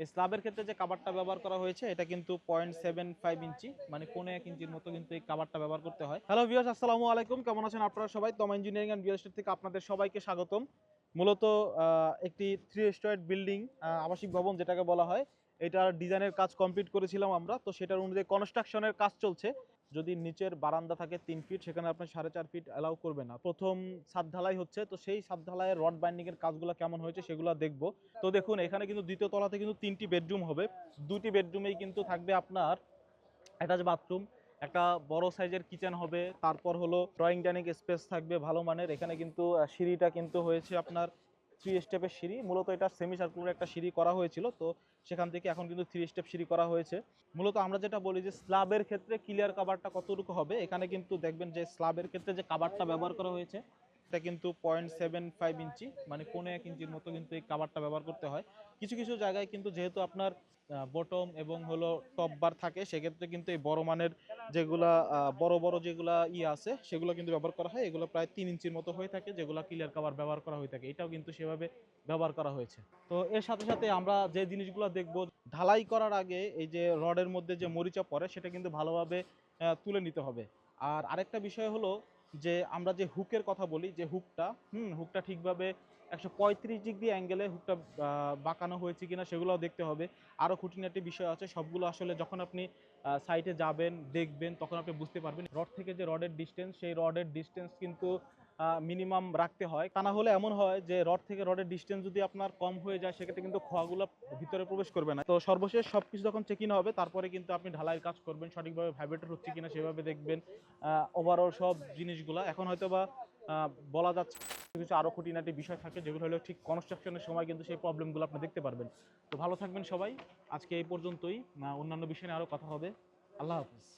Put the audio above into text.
এই স্ল্যাবের ক্ষেত্রে যে কাভারটা ব্যবহার করা হয়েছে এটা কিন্তু 0.75 ইঞ্চি, মানে 1.5 ইঞ্চির মতো কিন্তু এই কাভারটা ব্যবহার করতে হয়। হ্যালো ভিউয়ার্স, আসসালামু আলাইকুম, কেমন আছেন আপনারা সবাই? তমা ইঞ্জিনিয়ারিং অ্যান্ড রিয়েল এস্টেট থেকে আপনাদের সবাইকে স্বাগতম। মূলত একটি 3 স্টোরেড বিল্ডিং, আবাসিক ভবন যেটাকে বলা হয়, এটার ডিজাইনের কাজ কমপ্লিট করেছিলাম আমরা। তো সেটার অনুযায়ী কনস্ট্রাকশনের কাজ চলছে। যদি নিচের বারান্দা থাকে 3 ফিট, সেখানে আপনি 4.5 ফিট অ্যালাউ করবে না। প্রথম ছাদ ঢালাই হচ্ছে, তো সেই ছাদ ঢালাইয়ের রড বাইন্ডিং এর কাজগুলো কেমন হয়েছে সেগুলো দেখবো। তো দেখুন, এখানে কিন্তু দ্বিতীয় তলাতে কিন্তু 3টি বেডরুম হবে। 2টি বেডরুমেই কিন্তু থাকবে আপনার অ্যাটাচ বাথরুম, একটা বড় সাইজের কিচেন হবে, তারপর হলো ড্রয়িং ডাইনিং স্পেস থাকবে ভালো মানের। এখানে কিন্তু সিঁড়িটা কিন্তু হয়েছে আপনার 3 স্টেপের সিঁড়ি। মূলত এটা সেমি সার্কুলার একটা সিঁড়ি করা হয়েছিল, তো সেখান থেকে এখন কিন্তু 3 স্টেপ সিঁড়ি করা হয়েছে। মূলত আমরা যেটা বলি যে স্ল্যাবের ক্ষেত্রে ক্লিয়ার কাভারটা কতটুকু হবে, এখানে কিন্তু দেখবেন যে স্ল্যাবের ক্ষেত্রে যে কাভারটা ব্যবহার করা হয়েছে এটা কিন্তু 0.75 ইঞ্চি, মানে 1.5 ইঞ্চির মতো কিন্তু এই কাভারটা ব্যবহার করতে হয়। কিছু কিছু জায়গায় কিন্তু যেহেতু আপনার বটম এবং হলো টপ বার থাকে, সেক্ষেত্রে কিন্তু এই বড় মানের যেগুলা বড় বড় যেগুলা আছে সেগুলো কিন্তু ব্যবহার করা হয়। এগুলো প্রায় 3 ইঞ্চির মতো হয়ে থাকে, যেগুলো ক্লিয়ার কভার ব্যবহার করা হয়ে থাকে। এটাও কিন্তু সেভাবে ব্যবহার করা হয়েছে। তো এর সাথে সাথে আমরা যে জিনিসগুলো দেখব, ঢালাই করার আগে এই যে রডের মধ্যে যে মরিচা পড়ে সেটা কিন্তু ভালোভাবে তুলে নিতে হবে। আর আরেকটা বিষয় হলো যে আমরা যে হুকের কথা বলি, যে হুকটা ঠিকভাবে 135 ডিগ্রি অ্যাঙ্গেলে হুকটা বাঁকানো হয়েছে কিনা সেগুলোও দেখতে হবে। আরও খুঁটিনাটি বিষয় আছে, সবগুলো আসলে যখন আপনি সাইটে যাবেন দেখবেন তখন আপনি বুঝতে পারবেন। রড থেকে যে রডের ডিস্টেন্স, সেই রডের ডিস্টেন্স কিন্তু মিনিমাম রাখতে হয়। তা না হলে এমন হয় যে রড থেকে রডের ডিস্টেন্স যদি আপনার কম হয়ে যায়, সেক্ষেত্রে কিন্তু খোয়াগুলো ভিতরে প্রবেশ করবে না। তো সর্বশেষ সবকিছু যখন চেক ইন হবে, তারপরে কিন্তু আপনি ঢালাইয়ের কাজ করবেন, সঠিকভাবে ভাইব্রেটর হচ্ছে কিনা সেভাবে দেখবেন। ওভারঅল সব জিনিসগুলা এখন হয়তো বা বলা যাচ্ছে, কিছু আরো খুঁটিনাটি বিষয় থাকে যেগুলো হলো ঠিক কনস্ট্রাকশনের সময় কিন্তু সেই প্রবলেমগুলো আপনি দেখতে পারবেন। তো ভালো থাকবেন সবাই, আজকে এই পর্যন্তই। অন্যান্য বিষয় নিয়ে আরো কথা হবে। আল্লাহ হাফিজ।